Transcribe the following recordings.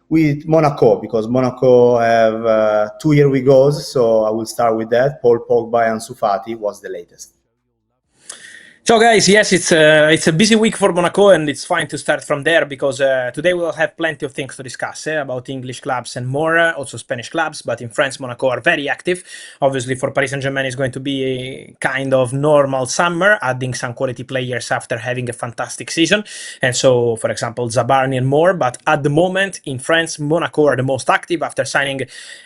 With Monaco, because Monaco have 2 year we goes, so I will start with that. Paul Pogba and Ansu Fati was the latest. So guys, yes, it's a busy week for Monaco, and it's fine to start from there because today we'll have plenty of things to discuss about English clubs and more, also Spanish clubs, but in France, Monaco are very active. Obviously, for Paris Saint-Germain, it's going to be a kind of normal summer, adding some quality players after having a fantastic season. And so, for example, Zabarni and more, but at the moment in France, Monaco are the most active after signing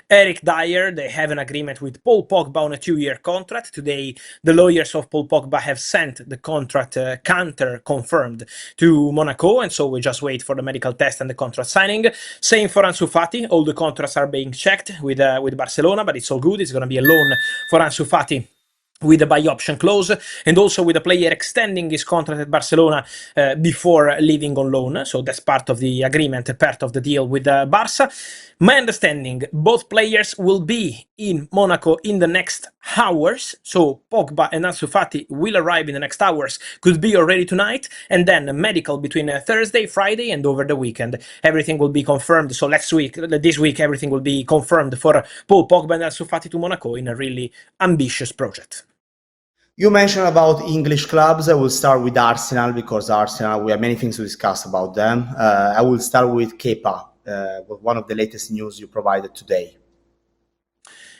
Eric Dyer. They have an agreement with Paul Pogba on a 2-year contract. Today, the lawyers of Paul Pogba have sent the contract counter confirmed to Monaco, and so we just wait for the medical test and the contract signing. Same for Ansu Fati. All the contracts are being checked with Barcelona, but it's all good. It's going to be a loan for Ansu Fati with a buy option clause, and also with the player extending his contract at Barcelona before leaving on loan. So that's part of the agreement, part of the deal with Barca. My understanding, both players will be in Monaco in the next hours. So Pogba and Ansu Fati will arrive in the next hours, could be already tonight, and then a medical between Thursday, Friday, and over the weekend. Everything will be confirmed. So this week, everything will be confirmed for Paul Pogba and Ansu Fati to Monaco in a really ambitious project. You mentioned about English clubs. I will start with Arsenal because Arsenal, we have many things to discuss about them. I will start with Kepa, one of the latest news you provided today.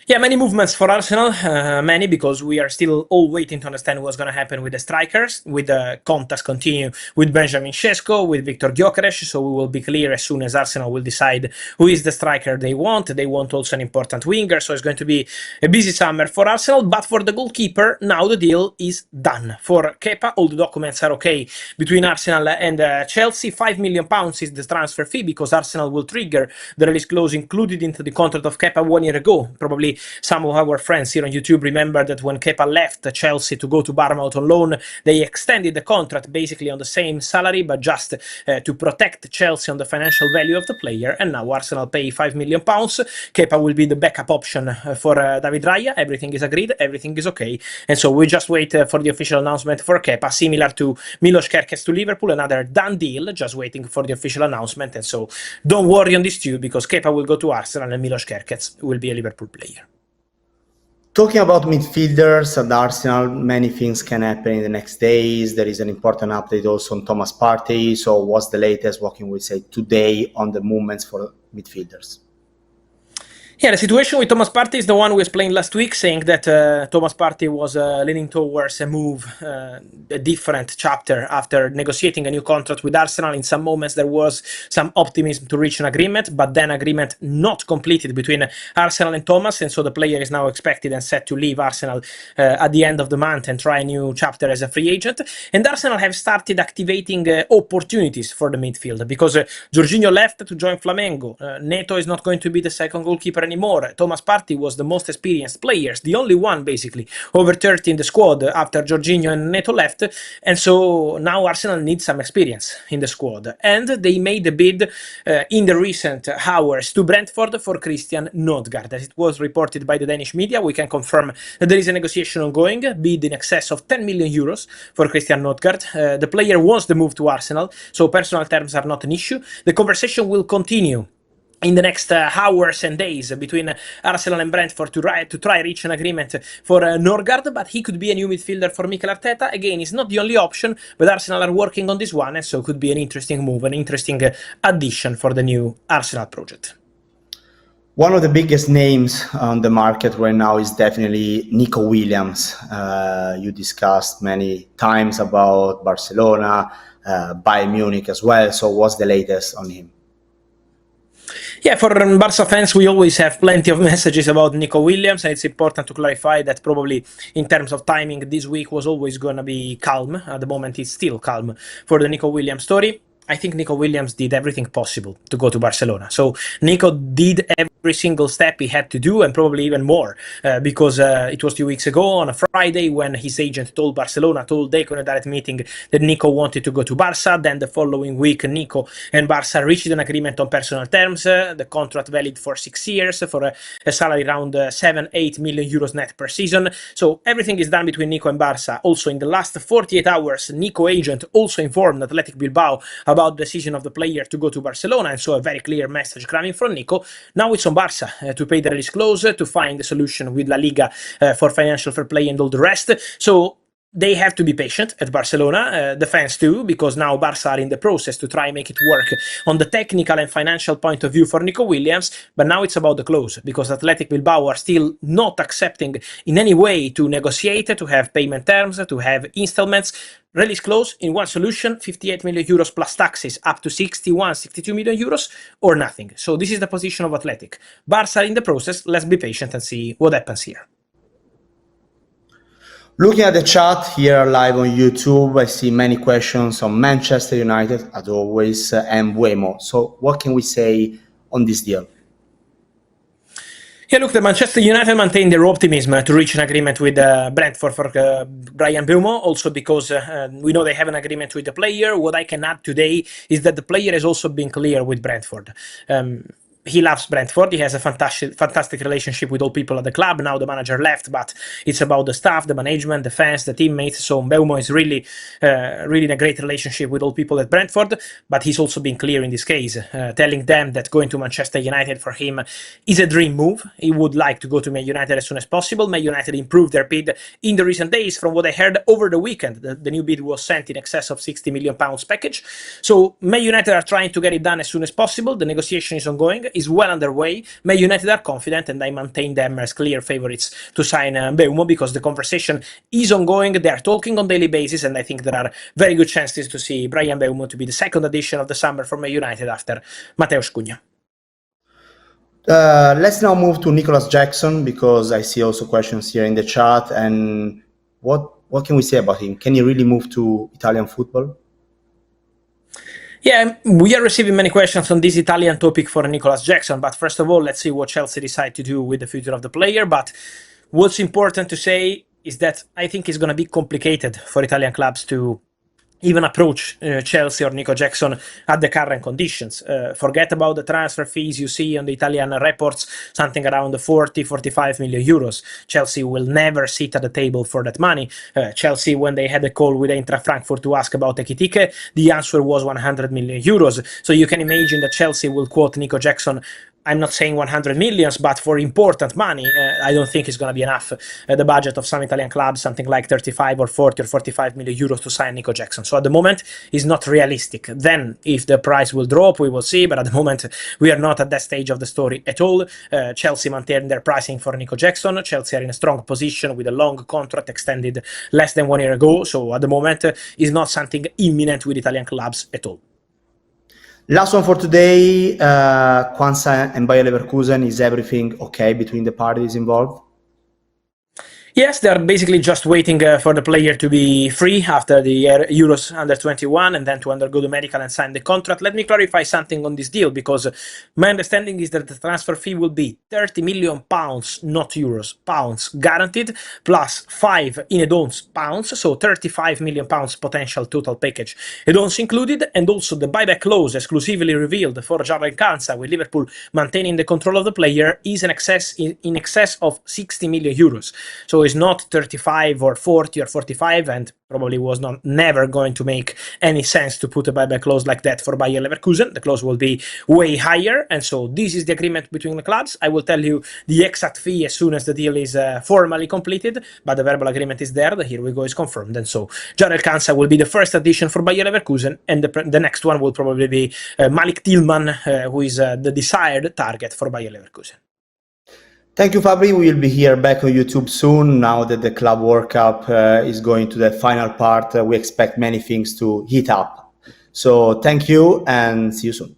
Yeah, many movements for Arsenal, many, because we are still all waiting to understand what's going to happen with the strikers, with the contacts continue with Benjamin Sesko, with Victor Gyökeres, so we will be clear as soon as Arsenal will decide who is the striker they want. They want also an important winger, so it's going to be a busy summer for Arsenal, but for the goalkeeper, now the deal is done. For Kepa, all the documents are okay between Arsenal and Chelsea. £5 million is the transfer fee, because Arsenal will trigger the release clause included into the contract of Kepa 1 year ago. Probably some of our friends here on YouTube remember that when Kepa left Chelsea to go to Bournemouth on loan, they extended the contract basically on the same salary, but just to protect Chelsea on the financial value of the player. And now Arsenal pay £5 million. Kepa will be the backup option for David Raya. Everything is agreed, everything is okay. And so we just wait for the official announcement for Kepa, similar to Milos Kerkez to Liverpool, another done deal, just waiting for the official announcement. And so don't worry on this too, because Kepa will go to Arsenal and Milos Kerkez will be a Liverpool player. Talking about midfielders at Arsenal, many things can happen in the next days. There is an important update also on Thomas Partey. So what's the latest, what can we say today on the movements for midfielders? Yeah, the situation with Thomas Partey is the one we explained last week, saying that Thomas Partey was leaning towards a move, a different chapter after negotiating a new contract with Arsenal. In some moments there was some optimism to reach an agreement, but then agreement not completed between Arsenal and Thomas, and so the player is now expected and set to leave Arsenal at the end of the month and try a new chapter as a free agent. And Arsenal have started activating opportunities for the midfield, because Jorginho left to join Flamengo. Neto is not going to be the second goalkeeper anymore. Thomas Partey was the most experienced players, the only one basically over 30 in the squad after Jorginho and Neto left, and so now Arsenal needs some experience in the squad, and they made a bid in the recent hours to Brentford for Christian Nodgaard. As it was reported by the Danish media, we can confirm that there is a negotiation ongoing, bid in excess of 10 million euros for Christian Nodgaard. The player wants the move to Arsenal, so personal terms are not an issue. The conversation will continue in the next hours and days between Arsenal and Brentford to try reach an agreement for Nodgaard, but he could be a new midfielder for Mikel Arteta. Again, it's not the only option, but Arsenal are working on this one, and so could be an interesting move, an interesting addition for the new Arsenal project. One of the biggest names on the market right now is definitely Nico Williams. You discussed many times about Barcelona, Bayern Munich as well. So what's the latest on him? Yeah, for Barca fans, we always have plenty of messages about Nico Williams, and it's important to clarify that probably in terms of timing, this week was always going to be calm. At the moment, it's still calm for the Nico Williams story. I think Nico Williams did everything possible to go to Barcelona. So Nico did every single step he had to do, and probably even more, because it was 2 weeks ago on a Friday when his agent told Deco in a direct meeting that Nico wanted to go to Barca. Then the following week, Nico and Barca reached an agreement on personal terms, the contract valid for 6 years for a salary around 7-8 million euros net per season. So everything is done between Nico and Barca. Also in the last 48 hours, Nico agent also informed Athletic Bilbao about the decision of the player to go to Barcelona, and so a very clear message coming from Nico. Now it's on Barca to pay the release clause, to find a solution with La Liga for financial fair play and all the rest. So they have to be patient at Barcelona, the fans too, because now Barca are in the process to try and make it work on the technical and financial point of view for Nico Williams. But now it's about the clause, because Athletic Bilbao are still not accepting in any way to negotiate, to have payment terms, to have installments. Release clause in one solution, 58 million euros plus taxes, up to 61, 62 million euros, or nothing. So this is the position of Athletic. Barca are in the process. Let's be patient and see what happens here. Looking at the chat here live on YouTube, I see many questions on Manchester United, as always, and Mbeumo. So what can we say on this deal? Yeah, look, the Manchester United maintain their optimism to reach an agreement with Brentford for Bryan Mbeumo, also because we know they have an agreement with the player. What I can add today is that the player has also been clear with Brentford. He loves Brentford. He has a fantastic relationship with all people at the club. Now the manager left, but it's about the staff, the management, the fans, the teammates. So Mbeumo is really in a great relationship with all people at Brentford. But he's also been clear in this case, telling them that going to Manchester United for him is a dream move. He would like to go to Man United as soon as possible. Man United improved their bid in the recent days. From what I heard over the weekend, the new bid was sent in excess of £60 million package. So Man United are trying to get it done as soon as possible. The negotiation is ongoing. Is well underway. Man United are confident, and I maintain them as clear favorites to sign Mbeumo, because the conversation is ongoing. They are talking on daily basis, and I think there are very good chances to see Bryan Mbeumo to be the second addition of the summer for Man United after Mateus Cunha. Let's now move to Nicolas Jackson, because I see also questions here in the chat. And what can we say about him? Can he really move to Italian football? Yeah, we are receiving many questions on this Italian topic for Nicolas Jackson, but first of all, let's see what Chelsea decide to do with the future of the player. But what's important to say is that I think it's going to be complicated for Italian clubs to even approach Chelsea or Nico Jackson at the current conditions. Forget about the transfer fees you see on the Italian reports, something around 40-45 million euros. Chelsea will never sit at the table for that money. Chelsea, when they had a call with Eintracht Frankfurt to ask about Ekitike, the answer was 100 million euros. So you can imagine that Chelsea will quote Nico Jackson. I'm not saying 100 millions, but for important money, I don't think it's going to be enough. The budget of some Italian clubs, something like 35 or 40 or 45 million euros to sign Nico Jackson. So at the moment, it's not realistic. Then, if the price will drop, we will see. But at the moment, we are not at that stage of the story at all. Chelsea maintain their pricing for Nico Jackson. Chelsea are in a strong position with a long contract extended less than 1 year ago. So at the moment, it's not something imminent with Italian clubs at all. Last one for today, Kwanzaa and Bayer Leverkusen, is everything okay between the parties involved? Yes, they're basically just waiting for the player to be free after the Euros under 21 and then to undergo the medical and sign the contract. Let me clarify something on this deal, because my understanding is that the transfer fee will be £30 million, not euros, pounds guaranteed, plus 5 in add-ons pounds, so £35 million potential total package. Add-ons included, and also the buyback clause exclusively revealed for Jadon Kwanzaa, with Liverpool maintaining the control of the player, is in excess of 60 million euros. So it's not 35 or 40 or 45, and probably was never going to make any sense to put a buyback clause like that for Bayer Leverkusen. The clause will be way higher, and so this is the agreement between the clubs. I will tell you the exact fee as soon as the deal is formally completed, but the verbal agreement is there. The here we go is confirmed, and so Jadon Kwanzaa will be the first addition for Bayer Leverkusen, and the next one will probably be Malik Tillman, who is the desired target for Bayer Leverkusen. Thank you, Fabri. We will be here back on YouTube soon. Now that the Club World Cup is going to the final part, we expect many things to heat up. So thank you and see you soon.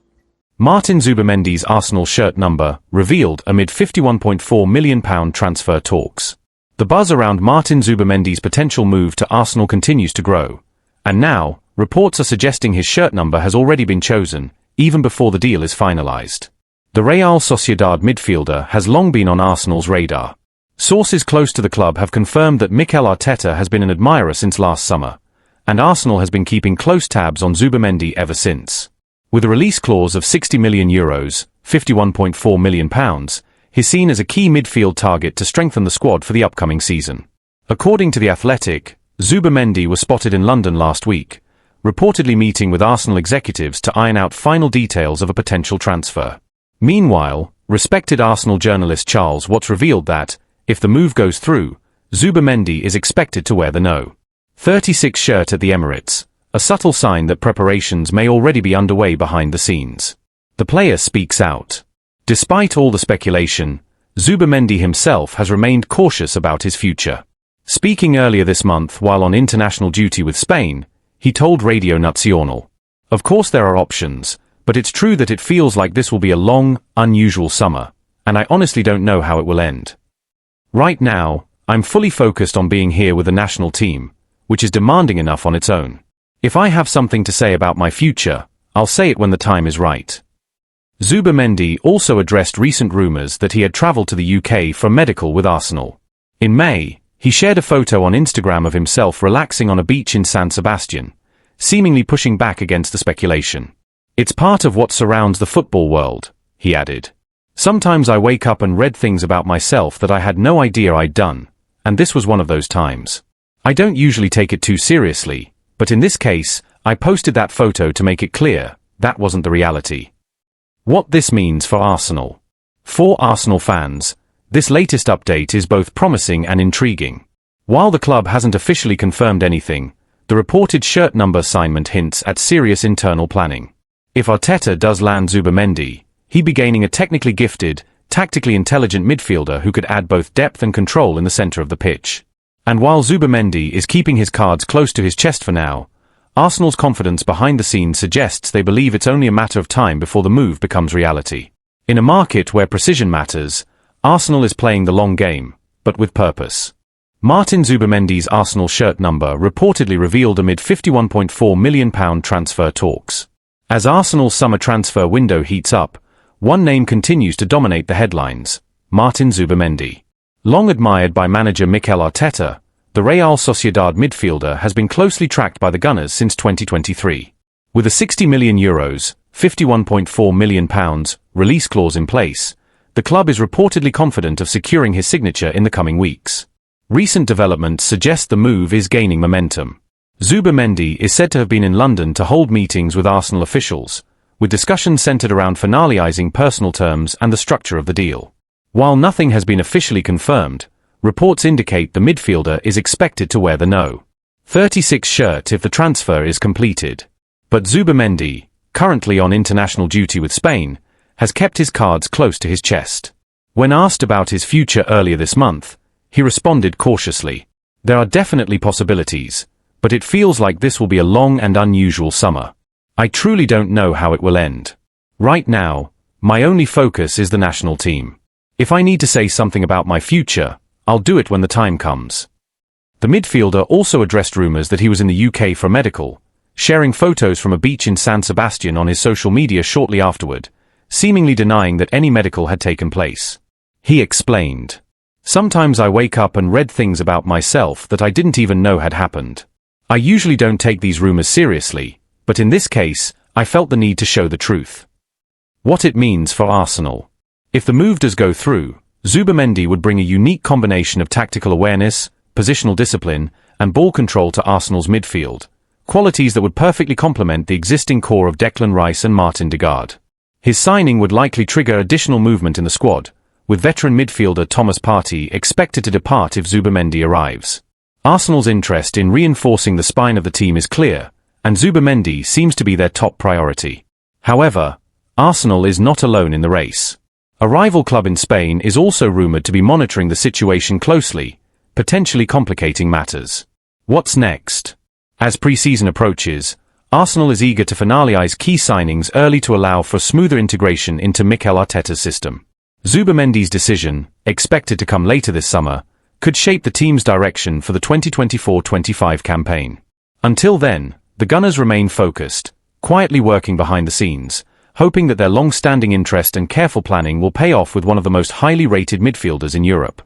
Martin Zubimendi's Arsenal shirt number revealed amid £51.4 million transfer talks. The buzz around Martin Zubimendi's potential move to Arsenal continues to grow. And now, reports are suggesting his shirt number has already been chosen, even before the deal is finalised. The Real Sociedad midfielder has long been on Arsenal's radar. Sources close to the club have confirmed that Mikel Arteta has been an admirer since last summer, and Arsenal has been keeping close tabs on Zubimendi ever since. With a release clause of €60 million, £51.4 million, he's seen as a key midfield target to strengthen the squad for the upcoming season. According to The Athletic, Zubimendi was spotted in London last week, reportedly meeting with Arsenal executives to iron out final details of a potential transfer. Meanwhile, respected Arsenal journalist Charles Watts revealed that, if the move goes through, Zubimendi is expected to wear the No. 36 shirt at the Emirates, a subtle sign that preparations may already be underway behind the scenes. The player speaks out. Despite all the speculation, Zubimendi himself has remained cautious about his future. Speaking earlier this month while on international duty with Spain, he told Radio Nazionale, "Of course there are options, but it's true that it feels like this will be a long, unusual summer, and I honestly don't know how it will end. Right now, I'm fully focused on being here with the national team, which is demanding enough on its own. If I have something to say about my future, I'll say it when the time is right." Zubimendi also addressed recent rumours that he had travelled to the UK for medical with Arsenal. In May, he shared a photo on Instagram of himself relaxing on a beach in San Sebastian, seemingly pushing back against the speculation. "It's part of what surrounds the football world," he added. "Sometimes I wake up and read things about myself that I had no idea I'd done, and this was one of those times. I don't usually take it too seriously, but in this case, I posted that photo to make it clear that wasn't the reality." What this means for Arsenal. For Arsenal fans, this latest update is both promising and intriguing. While the club hasn't officially confirmed anything, the reported shirt number assignment hints at serious internal planning. If Arteta does land Zubimendi, he'd be gaining a technically gifted, tactically intelligent midfielder who could add both depth and control in the centre of the pitch. And while Zubimendi is keeping his cards close to his chest for now, Arsenal's confidence behind the scenes suggests they believe it's only a matter of time before the move becomes reality. In a market where precision matters, Arsenal is playing the long game, but with purpose. Martin Zubimendi's Arsenal shirt number reportedly revealed amid £51.4 million transfer talks. As Arsenal's summer transfer window heats up, one name continues to dominate the headlines: Martin Zubimendi. Long admired by manager Mikel Arteta, the Real Sociedad midfielder has been closely tracked by the Gunners since 2023. With a €60 million, £51.4 million release clause in place, the club is reportedly confident of securing his signature in the coming weeks. Recent developments suggest the move is gaining momentum. Zubimendi is said to have been in London to hold meetings with Arsenal officials, with discussions centred around finalising personal terms and the structure of the deal. While nothing has been officially confirmed, reports indicate the midfielder is expected to wear the No. 36 shirt if the transfer is completed. But Zubimendi, currently on international duty with Spain, has kept his cards close to his chest. When asked about his future earlier this month, he responded cautiously, "There are definitely possibilities, but it feels like this will be a long and unusual summer. I truly don't know how it will end. Right now, my only focus is the national team. If I need to say something about my future, I'll do it when the time comes." The midfielder also addressed rumours that he was in the UK for medical, sharing photos from a beach in San Sebastian on his social media shortly afterward, seemingly denying that any medical had taken place. He explained, "Sometimes I wake up and read things about myself that I didn't even know had happened. I usually don't take these rumours seriously, but in this case, I felt the need to show the truth." What it means for Arsenal. If the move does go through, Zubimendi would bring a unique combination of tactical awareness, positional discipline, and ball control to Arsenal's midfield, qualities that would perfectly complement the existing core of Declan Rice and Martin Odegaard. His signing would likely trigger additional movement in the squad, with veteran midfielder Thomas Partey expected to depart if Zubimendi arrives. Arsenal's interest in reinforcing the spine of the team is clear, and Zubimendi seems to be their top priority. However, Arsenal is not alone in the race. A rival club in Spain is also rumoured to be monitoring the situation closely, potentially complicating matters. What's next? As pre-season approaches, Arsenal is eager to finalise key signings early to allow for smoother integration into Mikel Arteta's system. Zubimendi's decision, expected to come later this summer, could shape the team's direction for the 2024-25 campaign. Until then, the Gunners remain focused, quietly working behind the scenes, hoping that their long-standing interest and careful planning will pay off with one of the most highly rated midfielders in Europe.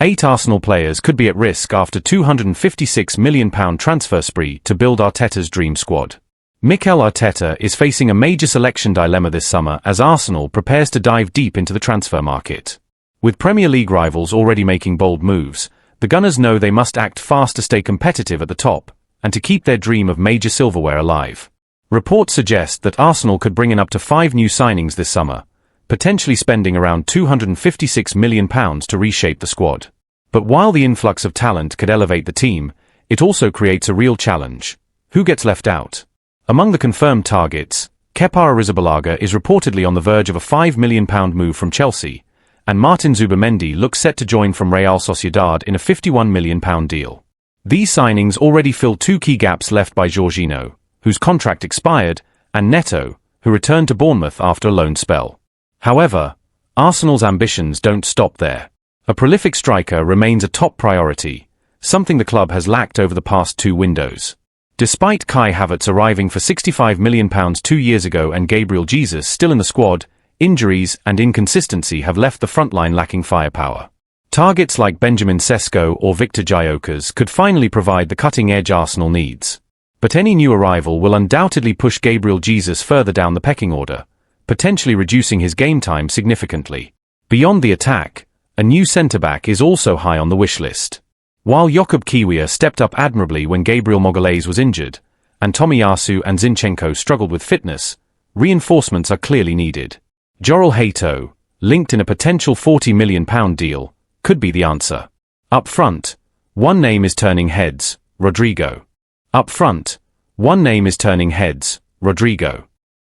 8 Arsenal players could be at risk after £256 million transfer spree to build Arteta's dream squad. Mikel Arteta is facing a major selection dilemma this summer as Arsenal prepares to dive deep into the transfer market. With Premier League rivals already making bold moves, the Gunners know they must act fast to stay competitive at the top, and to keep their dream of major silverware alive. Reports suggest that Arsenal could bring in up to 5 new signings this summer, potentially spending around £256 million to reshape the squad. But while the influx of talent could elevate the team, it also creates a real challenge. Who gets left out? Among the confirmed targets, Kepa Arrizabalaga is reportedly on the verge of a £5 million move from Chelsea, and Martin Zubimendi looks set to join from Real Sociedad in a £51 million deal. These signings already fill 2 key gaps left by Jorginho, whose contract expired, and Neto, who returned to Bournemouth after a loan spell. However, Arsenal's ambitions don't stop there. A prolific striker remains a top priority, something the club has lacked over the past 2 windows. Despite Kai Havertz arriving for £65 million 2 years ago and Gabriel Jesus still in the squad, injuries and inconsistency have left the front line lacking firepower. Targets like Benjamin Sesko or Victor Gyökeres could finally provide the cutting-edge Arsenal needs. But any new arrival will undoubtedly push Gabriel Jesus further down the pecking order, potentially reducing his game time significantly. Beyond the attack, a new centre-back is also high on the wish list. While Jakub Kiwior stepped up admirably when Gabriel Magalhaes was injured, and Tomiyasu and Zinchenko struggled with fitness, reinforcements are clearly needed. Joral Hato, linked in a potential £40 million deal, could be the answer. Up front, one name is turning heads, Rodrigo.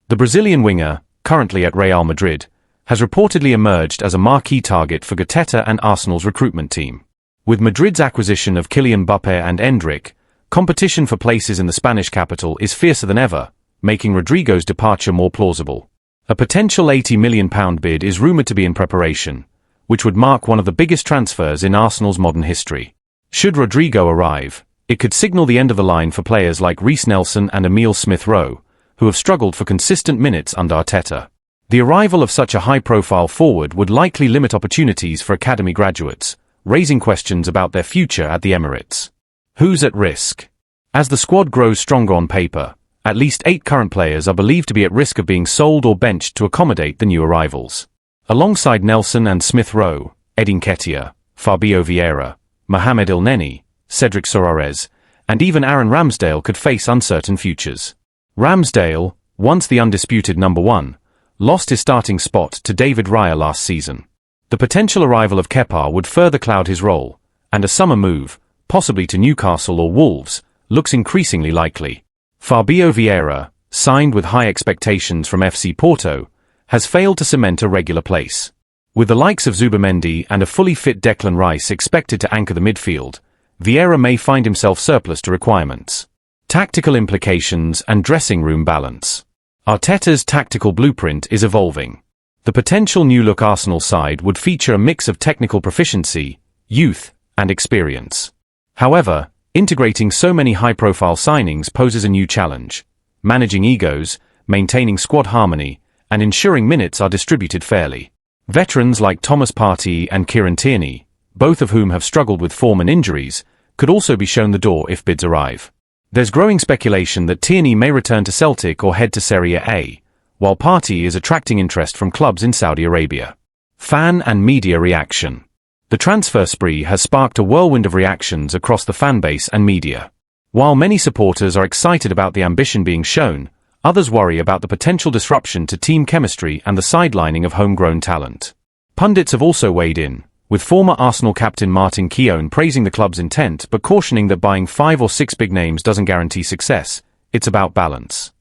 The Brazilian winger, currently at Real Madrid, has reportedly emerged as a marquee target for Arteta and Arsenal's recruitment team. With Madrid's acquisition of Kylian Mbappé and Endrick, competition for places in the Spanish capital is fiercer than ever, making Rodrigo's departure more plausible. A potential £80 million bid is rumoured to be in preparation, which would mark one of the biggest transfers in Arsenal's modern history. Should Rodrigo arrive, it could signal the end of the line for players like Reece Nelson and Emile Smith-Rowe, who have struggled for consistent minutes under Arteta. The arrival of such a high-profile forward would likely limit opportunities for academy graduates, raising questions about their future at the Emirates. Who's at risk? As the squad grows stronger on paper, at least 8 current players are believed to be at risk of being sold or benched to accommodate the new arrivals. Alongside Nelson and Smith-Rowe, Edin Nketiah, Fabio Vieira, Mohamed Elneny, Cedric Soares, and even Aaron Ramsdale could face uncertain futures. Ramsdale, once the undisputed number 1, lost his starting spot to David Raya last season. The potential arrival of Kepa would further cloud his role, and a summer move, possibly to Newcastle or Wolves, looks increasingly likely. Fabio Vieira, signed with high expectations from FC Porto, has failed to cement a regular place. With the likes of Zubimendi and a fully fit Declan Rice expected to anchor the midfield, Vieira may find himself surplus to requirements. Tactical implications and dressing room balance. Arteta's tactical blueprint is evolving. The potential new-look Arsenal side would feature a mix of technical proficiency, youth, and experience. However, integrating so many high-profile signings poses a new challenge: managing egos, maintaining squad harmony, and ensuring minutes are distributed fairly. Veterans like Thomas Partey and Kieran Tierney, both of whom have struggled with form and injuries, could also be shown the door if bids arrive. There's growing speculation that Tierney may return to Celtic or head to Serie A, while Partey is attracting interest from clubs in Saudi Arabia. Fan and media reaction. The transfer spree has sparked a whirlwind of reactions across the fanbase and media. While many supporters are excited about the ambition being shown, others worry about the potential disruption to team chemistry and the sidelining of homegrown talent. Pundits have also weighed in, with former Arsenal captain Martin Keown praising the club's intent but cautioning that buying 5 or 6 big names doesn't guarantee success. It's about balance.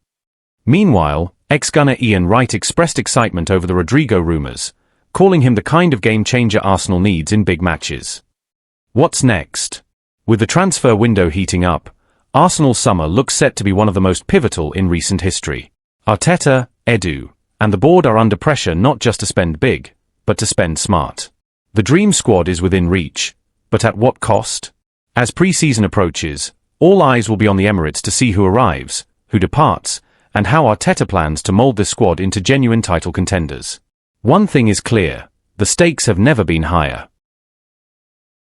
Meanwhile, ex-gunner Ian Wright expressed excitement over the Rodrigo rumours, calling him the kind of game-changer Arsenal needs in big matches. What's next? With the transfer window heating up, Arsenal's summer looks set to be one of the most pivotal in recent history. Arteta, Edu, and the board are under pressure not just to spend big, but to spend smart. The dream squad is within reach, but at what cost? As pre-season approaches, all eyes will be on the Emirates to see who arrives, who departs, and how Arteta plans to mould this squad into genuine title contenders. One thing is clear: the stakes have never been higher.